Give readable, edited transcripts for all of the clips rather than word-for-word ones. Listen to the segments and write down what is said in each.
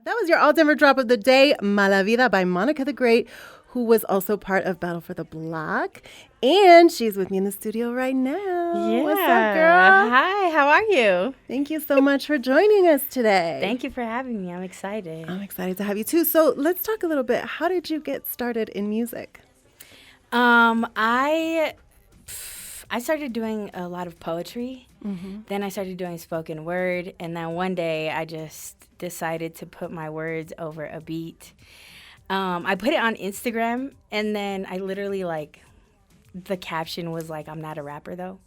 That was your All Denver drop of the day, Mala Vida by Monica the Great, who was also part of Battle for the Block. And she's with me in the studio right now. Yeah. What's up, girl? Hi, how are you? Thank you so much for joining us today. Thank you for having me. I'm excited. I'm excited to have you too. So let's talk a little bit. How did you get started in music? I started doing a lot of poetry. Then I started doing spoken word, and then one day I just decided to put my words over a beat. I put it on Instagram, and then I literally the caption was like, "I'm not a rapper though,"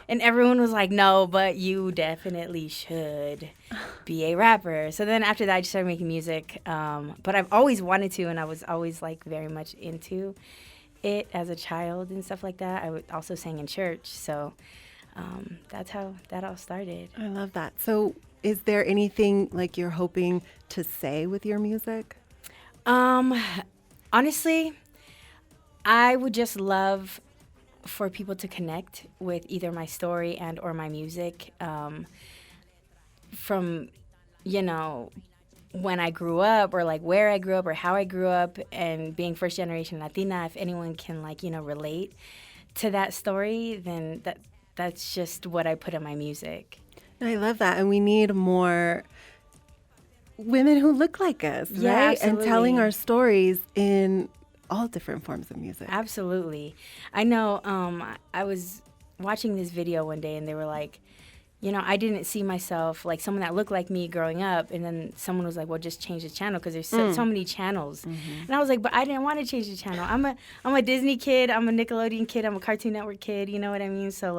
and everyone was like, "No, but you definitely should be a rapper." So then after that, I just started making music. But I've always wanted to, and I was always very much into it as a child and stuff like that. Also sang in church, so that's how that all started. I love that. So is there anything like you're hoping to say with your music? Honestly, I would just love for people to connect with either my story and or my music from, when I grew up or where I grew up or how I grew up, and being first generation Latina. If anyone can relate to that story, then that's just what I put in my music. I love that. And we need more women who look like us, Yeah, right? absolutely. And telling our stories in all different forms of music. Absolutely. I know I was watching this video one day, and they were like, I didn't see myself like someone that looked like me growing up. And then someone was like, well, just change the channel because there's so many channels. And I was like, but I didn't want to change the channel. I'm a Disney kid. I'm a Nickelodeon kid. I'm a Cartoon Network kid. You know what I mean? So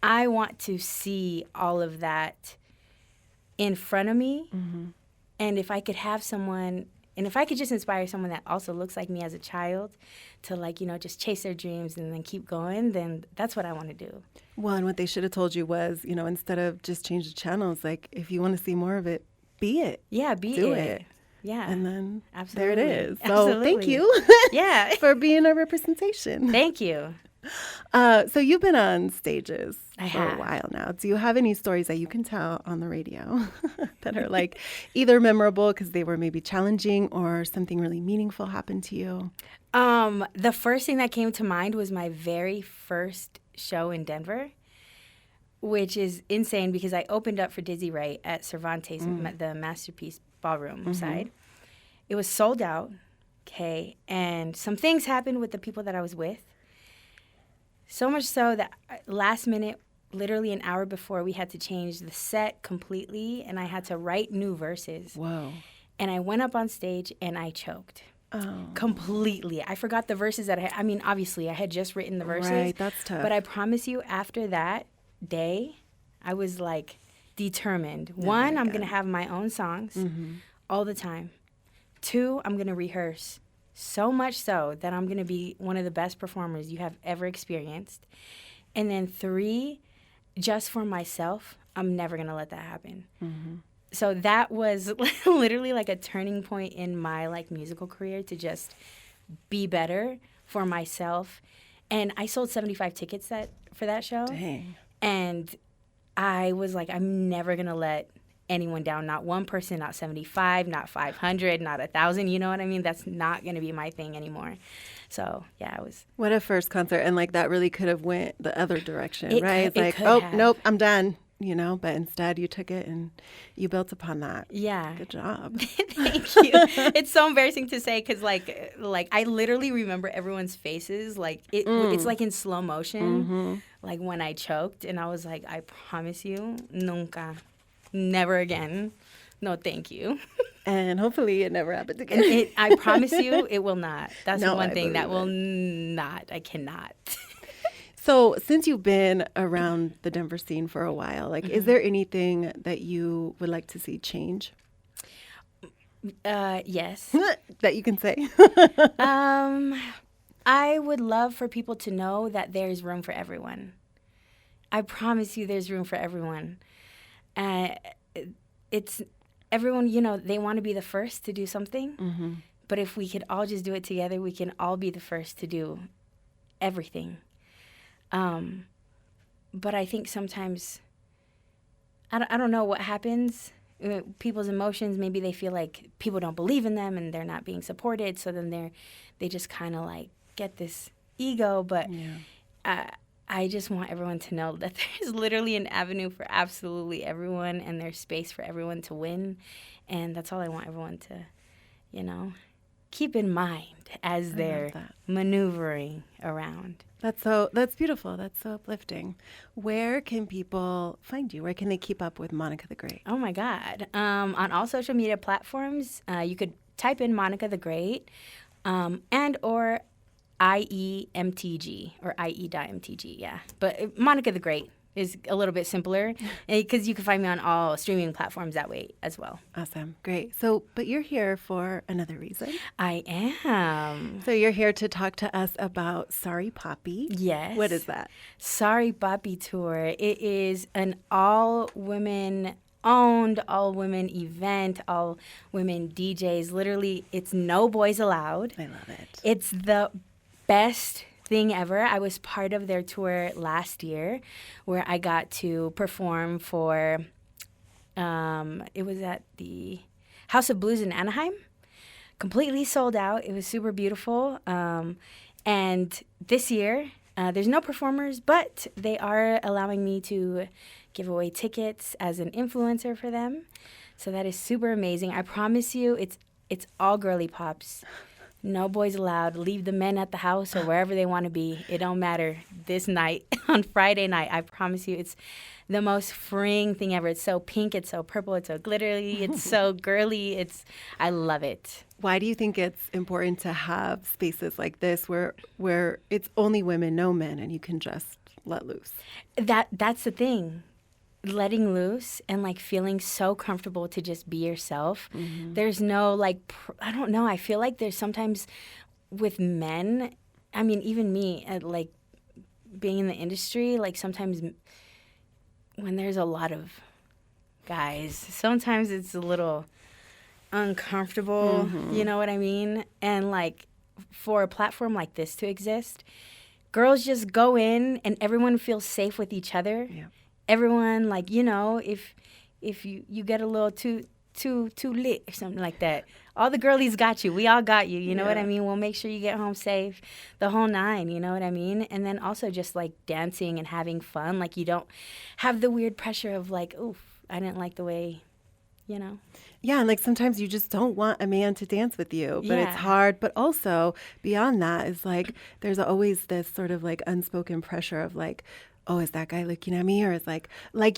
I want to see all of that in front of me. And if I could have someone, and if I could just inspire someone that also looks like me as a child to just chase their dreams and then keep going, then that's what I want to do. Well, and what they should have told you was, instead of just change the channels, if you want to see more of it, be it. Yeah, Do it. Yeah. And then Absolutely. there it is. So Absolutely. thank you Yeah. for being a representation. Thank you. So you've been on stages I for a have. while now. Do you have any stories that you can tell on the radio that are either memorable because they were maybe challenging or something really meaningful happened to you? The first thing that came to mind was my very first show in Denver, which is insane because I opened up for Dizzy Wright at Cervantes, the Masterpiece Ballroom side. It was sold out, okay, and some things happened with the people that I was with. So much so that last minute, literally an hour before, we had to change the set completely, and I had to write new verses. Whoa. And I went up on stage and I choked. Oh. Completely. I forgot the verses that obviously I had just written the verses. Right, that's tough. But I promise you, after that day, I was determined. One, I'm going to have my own songs all the time. Two, I'm going to rehearse. So much so that I'm going to be one of the best performers you have ever experienced. And then three, just for myself, I'm never going to let that happen. So that was literally a turning point in my musical career to just be better for myself. And I sold 75 tickets for that show. Dang. And I was I'm never going to let anyone down. Not one person, not 75, not 500, not 1,000. You know what I mean? That's not going to be my thing anymore. So, yeah, I was. What a first concert. And that really could have went the other direction, It right? could- It's it could oh, have. nope, I'm done. But instead you took it and you built upon that. Yeah. Good job. Thank you. It's so embarrassing to say because I literally remember everyone's faces. It's in slow motion. When I choked and I was I promise you, nunca, never again. No, thank you. And hopefully it never happens again. And I promise you, it will not. That's No, one I thing that believe will not. I cannot. So since you've been around the Denver scene for a while, is there anything that you would like to see change? Yes. That you can say? I would love for people to know that there's room for everyone. I promise you there's room for everyone. It's everyone, they want to be the first to do something. But if we could all just do it together, we can all be the first to do everything. But I think sometimes, I don't know what happens people's emotions. Maybe they feel like people don't believe in them and they're not being supported. So then they just kind of like get this ego. But I just want everyone to know that there's literally an avenue for absolutely everyone, and there's space for everyone to win. And that's all I want everyone to, keep in mind as they're maneuvering around. That's beautiful. That's so uplifting. Where can people find you? Where can they keep up with Monica the Great? Oh my God. On all social media platforms, you could type in Monica the Great, and or IEMTG or IE.MTG, yeah. But Monica the Great is a little bit simpler because you can find me on all streaming platforms that way as well. Awesome. Great. So, but you're here for another reason. I am. So you're here to talk to us about Sorry Poppy. Yes. What is that? Sorry Poppy Tour. It is an all-women owned, all-women event, all-women DJs. Literally, it's no boys allowed. I love it. It's the best thing ever. I was part of their tour last year where I got to perform for, it was at the House of Blues in Anaheim. Completely sold out. It was super beautiful. And this year, there's no performers, but they are allowing me to give away tickets as an influencer for them. So that is super amazing. I promise you, it's all girly pops. No boys allowed. Leave the men at the house or wherever they want to be. It don't matter. This night, on Friday night, I promise you, it's the most freeing thing ever. It's so pink, it's so purple, it's so glittery, it's so girly. I love it. Why do you think it's important to have spaces like this where it's only women, no men, and you can just let loose? That's the thing. Letting loose and like feeling so comfortable to just be yourself. Mm-hmm. There's no I don't know. I feel like there's sometimes with men, I mean, even me, like being in the industry, like sometimes when there's a lot of guys, sometimes it's a little uncomfortable. Mm-hmm. You know what I mean? And like for a platform like this to exist, girls just go in and everyone feels safe with each other. Yeah. Everyone, like, if you get a little too lit or something like that, all the girlies got you. We all got you. You know what I mean? We'll make sure you get home safe, the whole nine. You know what I mean? And then also just like dancing and having fun. Like you don't have the weird pressure of like, oof, I didn't like the way, Yeah, and like sometimes you just don't want a man to dance with you, but it's hard. But also beyond that is like there's always this sort of like unspoken pressure of like, oh, is that guy looking at me? Or is like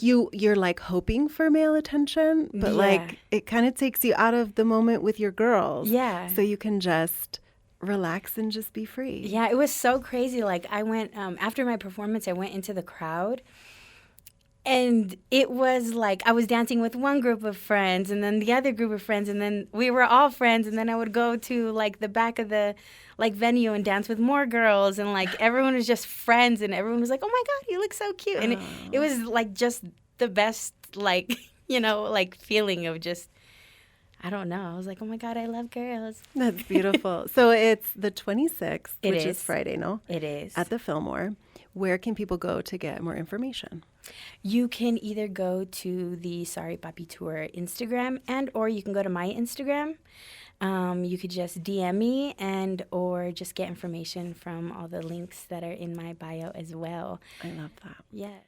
you're like hoping for male attention, but like it kind of takes you out of the moment with your girls. Yeah. So you can just relax and just be free. Yeah, it was so crazy. Like I went, after my performance, I went into the crowd. And it was like I was dancing with one group of friends and then the other group of friends and then we were all friends and then I would go to like the back of the like venue and dance with more girls and like everyone was just friends and everyone was like, oh my God, you look so cute. And it was like just the best like, like feeling of just, I don't know. I was like, oh my God, I love girls. That's beautiful. So it's the 26th, which is Friday, no? It is. At the Fillmore. Where can people go to get more information? You can either go to the Sorry Poppy Tour Instagram or you can go to my Instagram. You could just DM me or just get information from all the links that are in my bio as well. I love that. Yeah.